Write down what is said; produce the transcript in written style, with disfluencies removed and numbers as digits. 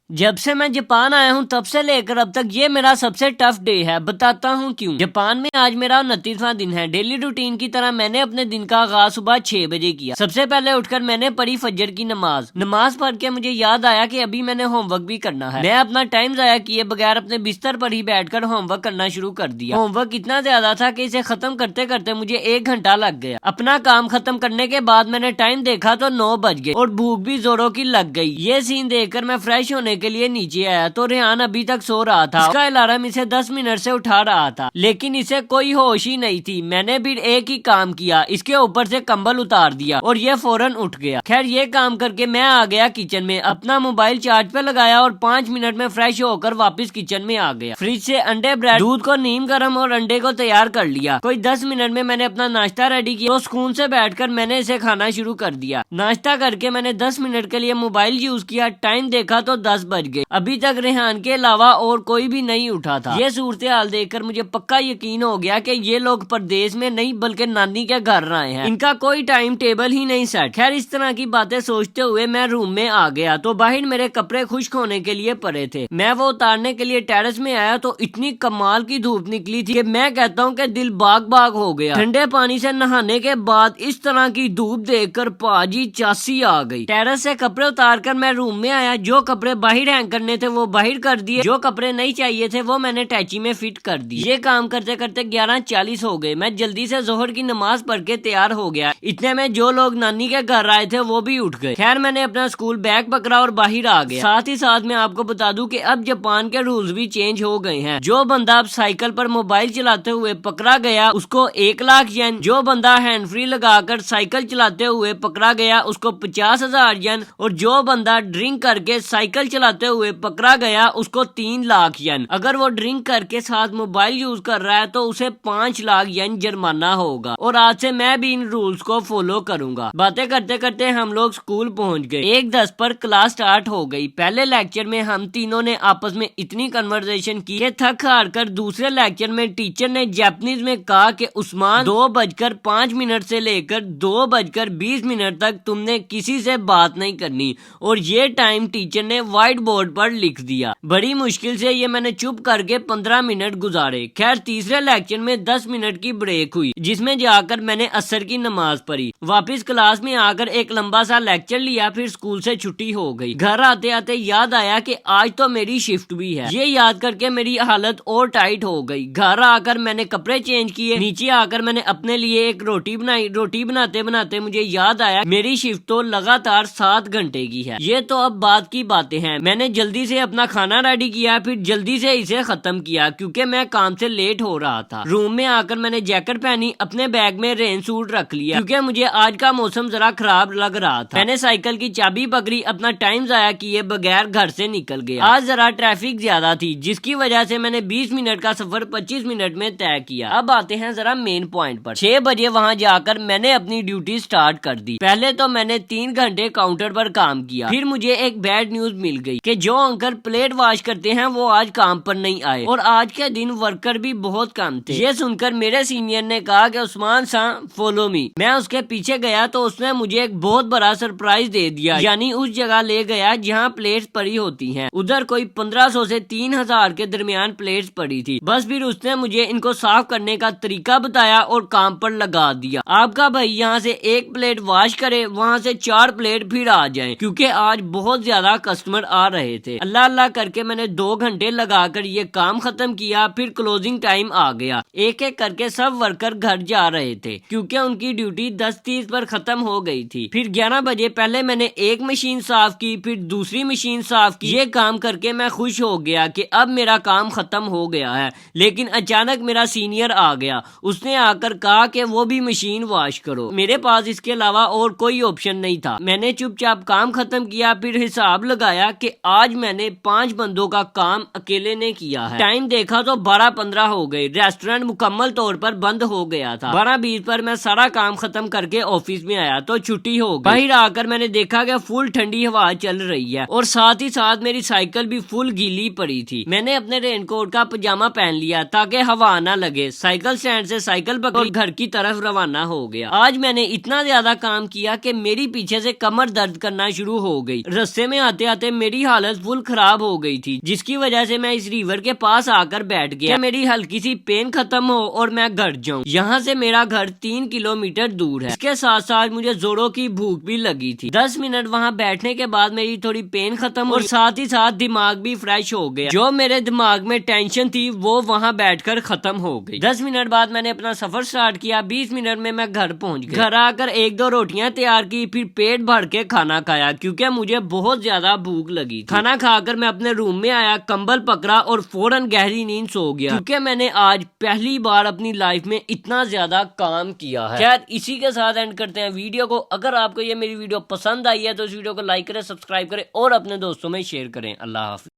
جب سے میں جاپان آیا ہوں تب سے لے کر اب تک یہ میرا سب سے ٹف ڈے ہے، بتاتا ہوں کیوں۔ جاپان میں آج میرا 29واں دن ہے۔ ڈیلی روٹین کی طرح میں نے اپنے دن کا آغاز صبح 6 بجے کیا۔ سب سے پہلے اٹھ کر میں نے پڑھی فجر کی نماز پڑھ کے مجھے یاد آیا کہ ابھی میں نے ہوم ورک بھی کرنا ہے۔ میں اپنا ٹائم ضائع کیے بغیر اپنے بستر پر ہی بیٹھ کر ہوم ورک کرنا شروع کر دیا۔ ہوم ورک اتنا زیادہ تھا کہ اسے ختم کرتے کرتے مجھے 1 گھنٹہ لگ گیا۔ اپنا کام ختم کرنے کے بعد میں نے ٹائم دیکھا تو 9 بج گئے اور بھوک بھی زوروں کی لگ گئی۔ یہ سین دیکھ کر میں فریش ہونے کے لیے نیچے آیا تو ریحان ابھی تک سو رہا تھا۔ اس کا الارم اسے 10 منٹ سے اٹھا رہا تھا لیکن اسے کوئی ہوش ہی نہیں تھی۔ میں نے بھی ایک ہی کام کیا، اس کے اوپر سے کمبل اتار دیا اور یہ فوراً اٹھ گیا۔ خیر یہ کام کر کے میں آ گیا کچن میں، اپنا موبائل چارج پہ لگایا اور 5 منٹ میں فریش ہو کر واپس کچن میں آ گیا۔ فریج سے انڈے، بریڈ، دودھ کو نیم گرم اور انڈے کو تیار کر لیا۔ کوئی 10 منٹ میں نے اپنا ناشتہ ریڈی کیا تو سکون سے بیٹھ کر میں نے اسے کھانا شروع کر دیا۔ ناشتہ کر کے میں نے 10 منٹ کے لیے موبائل یوز کیا، ٹائم دیکھا تو 10 بج گئے۔ ابھی تک ریحان کے علاوہ اور کوئی بھی نہیں اٹھا تھا۔ یہ صورتحال دیکھ کر مجھے پکا یقین ہو گیا کہ یہ لوگ پردیس میں نہیں بلکہ نانی کے گھر آئے ہیں، ان کا کوئی ٹائم ٹیبل ہی نہیں سیٹ۔ خیر اس طرح کی باتیں سوچتے ہوئے میں روم میں آ گیا تو باہر میرے کپڑے خشک ہونے کے لیے پڑے تھے۔ میں وہ اتارنے کے لیے ٹیرس میں آیا تو اتنی کمال کی دھوپ نکلی تھی کہ میں کہتا ہوں کہ دل باغ باغ ہو گیا۔ ٹھنڈے پانی سے نہانے کے بعد اس طرح کی دھوپ دیکھ کر پاجی چاسی آ گئی۔ ٹیرس سے کپڑے اتار کر میں روم میں آیا، جو کپڑے باہر ہینگ کرنے تھے وہ باہر کر دیے، جو کپڑے نہیں چاہیے تھے وہ میں نے ٹیچی میں فٹ کر دی۔ یہ کام کرتے کرتے 11:40 ہو گئے۔ میں جلدی سے ظہر کی نماز پڑھ کے تیار ہو گیا۔ اتنے میں جو لوگ نانی کے گھر آئے تھے وہ بھی اٹھ گئے۔ خیر میں نے اپنا اسکول بیگ پکڑا اور باہر آ گیا۔ ساتھ ہی ساتھ میں آپ کو بتا دوں کہ اب جاپان کے رولز بھی چینج ہو گئے ہیں۔ جو بندہ اب سائیکل پر موبائل چلاتے ہوئے پکڑا گیا اس کو 1,00,000 ین، جو بندہ ہینڈ فری لگا کر سائیکل چلاتے ہوئے پکڑا گیا اس کو 50,000 ین، اور جو بندہ ڈرنک کر کے سائیکل چلاتے ہوئے پکڑا گیا اس کو 3,00,000 ین۔ اگر وہ ڈرنک کر کے ساتھ موبائل یوز کر رہا ہے تو اسے 5,00,000 ین جرمانہ ہوگا۔ اور آج سے میں بھی ان رولز کو فالو کروں گا۔ باتیں کرتے کرتے ہم لوگ اسکول پہنچ گئے۔ 1:10 پر کلاس سٹارٹ ہو گئی۔ پہلے لیکچر میں ہم تینوں نے آپس میں اتنی کنورزیشن کی کہ تھک ہار کر دوسرے لیکچر میں ٹیچر نے جاپنیز میں کہا کہ عثمان 2:05 سے لے کر 2:20 تک تم نے کسی سے بات نہیں کرنی، اور یہ ٹائم ٹیچر نے وائٹ بورڈ پر لکھ دیا۔ بڑی مشکل سے یہ میں نے چپ کر کے 15 منٹ گزارے۔ خیر تیسرے لیکچر میں 10 منٹ کی بریک ہوئی جس میں جا کر میں نے عصر کی نماز پڑھی، واپس کلاس میں آ کر ایک لمبا سا لیکچر لیا، پھر اسکول سے چھٹی ہو گئی۔ گھر آتے آتے یاد آیا کہ آج تو میری شفٹ بھی ہے۔ یہ یاد کر کے میری حالت اور ٹائٹ ہو گئی۔ گھر آ کر میں نے کپڑے چینج کیے، نیچے آ کر میں نے اپنے لیے ایک روٹی بنائی۔ روٹی بناتے بناتے مجھے یاد آیا میری شفٹ تو لگاتار 7 گھنٹے کی ہے۔ یہ تو اب بات کی باتیں ہیں۔ میں نے جلدی سے اپنا کھانا ریڈی کیا، پھر جلدی سے اسے ختم کیا کیونکہ میں کام سے لیٹ ہو رہا تھا۔ روم میں آ کر میں نے جیکٹ پہنی، اپنے بیگ میں رین سوٹ رکھ لیا کیونکہ مجھے آج کا موسم ذرا خراب لگ رہا تھا۔ میں نے سائیکل کی چابی پکڑی، اپنا ٹائم ضائع کیے بغیر گھر سے نکل گیا۔ آج ذرا ٹریفک زیادہ تھی جس کی وجہ سے میں نے 20 منٹ کا سفر 25 منٹ میں طے کیا۔ اب آتے ہیں ذرا مین پوائنٹ پر۔ 6 بجے وہاں جا کر میں نے اپنی ڈیوٹی سٹارٹ کر دی۔ پہلے تو میں نے 3 گھنٹے کاؤنٹر پر کام کیا، پھر مجھے ایک بیڈ نیوز مل گئی کہ جو انکل پلیٹ واش کرتے ہیں وہ آج کام پر نہیں آئے اور آج کے دن ورکر بھی بہت کم تھے۔ یہ سن کر میرے سینئر نے کہا کہ عثمان سان فالو می۔ میں اس کے پیچھے گیا تو اس نے مجھے ایک بہت بڑا سرپرائز دے دیا، یعنی اس جگہ لے گیا جہاں پلیٹس پڑی ہوتی ہیں۔ ادھر کوئی 1500 سے 3,000 کے درمیان پلیٹس پڑی تھی۔ بس پھر اس نے مجھے ان کو صاف کرنے کا طریقہ بتایا اور کام پر لگا دیا۔ آپ کا بھائی یہاں سے 1 پلیٹ واش کرے، وہاں سے 4 پلیٹ پھر آ جائیں کیونکہ آج بہت زیادہ کسٹمر آ رہے تھے۔ اللہ اللہ کر کے میں نے 2 گھنٹے لگا کر یہ کام ختم کیا، پھر کلوزنگ ٹائم آ گیا۔ ایک ایک کر کے سب ورکر گھر جا رہے تھے کیونکہ ان کی ڈیوٹی 10:30 پر ختم ہو گئی تھی۔ پھر 11 بجے پہلے میں نے ایک مشین صاف کی، پھر دوسری مشین صاف کی۔ یہ کام کر کے میں خوش ہو گیا کہ اب میرا کام ختم ہو گیا ہے، لیکن اچانک میرا سینئر آ گیا۔ اس نے آ کر کہا کہ وہ بھی مشین واش کرو۔ میرے پاس اس کے علاوہ اور کوئی آپشن نہیں تھا۔ میں نے چپ چاپ کام ختم کیا، پھر حساب لگایا کہ آج میں نے 5 بندوں کا کام اکیلے نے کیا ہے۔ ٹائم دیکھا تو 12:15 ہو گئے۔ ریسٹورینٹ مکمل طور پر بند ہو گیا تھا۔ 12:20 پر میں سارا کام ختم کر کے آفس میں آیا تو چھٹی ہو گئی۔ باہر آ کر میں نے دیکھا کہ فل ٹھنڈی ہوا چل رہی ہے اور ساتھ ہی ساتھ میری سائیکل بھی فل گیلی پڑی تھی۔ میں نے اپنے رین کوٹ کا پجامہ پہن لیا تاکہ ہوا نہ لگے۔ سائیکل سٹینڈ سے سائیکل پکڑی، گھر کی طرف روانہ ہو گیا۔ آج میں نے اتنا زیادہ کام کیا کہ میری پیچھے سے کمر درد کرنا شروع ہو گئی۔ رستے میں آتے آتے میری میری حالت فل خراب ہو گئی تھی، جس کی وجہ سے میں اس ریور کے پاس آ کر بیٹھ گیا کہ میری ہلکی سی پین ختم ہو اور میں گھر جاؤں۔ یہاں سے میرا گھر 3 کلومیٹر دور ہے۔ اس کے ساتھ ساتھ مجھے زوروں کی بھوک بھی لگی تھی۔ 10 منٹ وہاں بیٹھنے کے بعد میری تھوڑی پین ختم اور ساتھ ہی ساتھ دماغ بھی فریش ہو گیا۔ جو میرے دماغ میں ٹینشن تھی وہ وہاں بیٹھ کر ختم ہو گئی۔ 10 منٹ بعد میں نے اپنا سفر سٹارٹ کیا۔ 20 منٹ میں گھر پہنچ گیا۔ گھر آ کر 1-2 روٹیاں تیار کی، پھر پیٹ بھر کے کھانا کھایا کیونکہ مجھے بہت زیادہ بھوک لگی تھی۔ کھانا کھا کر میں اپنے روم میں آیا، کمبل پکڑا اور فوراً گہری نیند سو گیا کیونکہ میں نے آج پہلی بار اپنی لائف میں اتنا زیادہ کام کیا ہے۔ خیر اسی کے ساتھ اینڈ کرتے ہیں ویڈیو کو۔ اگر آپ کو یہ میری ویڈیو پسند آئی ہے تو اس ویڈیو کو لائک کریں، سبسکرائب کریں اور اپنے دوستوں میں شیئر کریں۔ اللہ حافظ۔